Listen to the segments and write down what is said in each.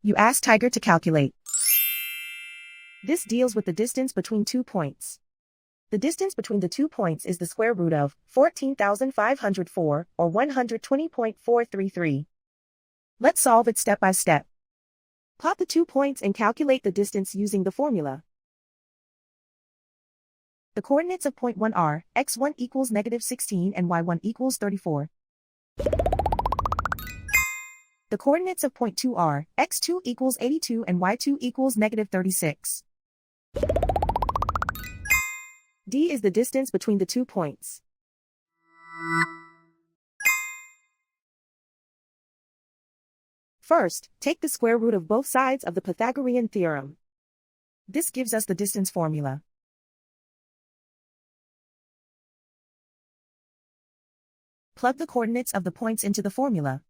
You ask Tiger to calculate. This deals with the distance between 2 points. The distance between the 2 points is the square root of 14,504, or 120.433. Let's solve it step by step. Plot the 2 points and calculate the distance using the formula. The coordinates of point 1 are, x1 equals -16 and y1 equals 34. The coordinates of point 2 are, x2 equals 82 and y2 equals -36. D is the distance between the 2 points. First, take the square root of both sides of the Pythagorean theorem. This gives us the distance formula. Plug the coordinates of the points into the formula.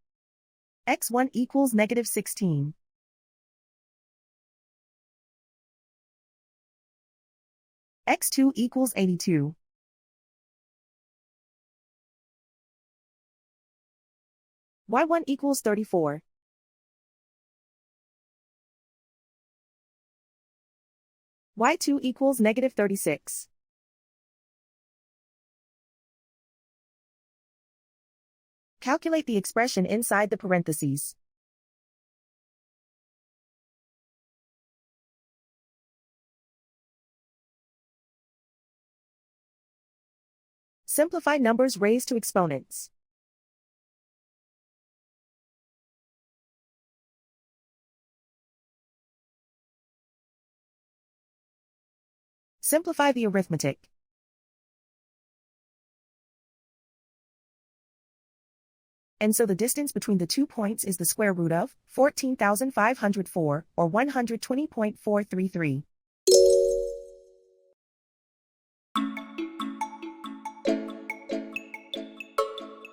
x1 equals -16. x2 equals 82. y1 equals 34. y2 equals -36. Calculate the expression inside the parentheses. Simplify numbers raised to exponents. Simplify the arithmetic. And so the distance between the 2 points is the square root of 14,504, or 120.433.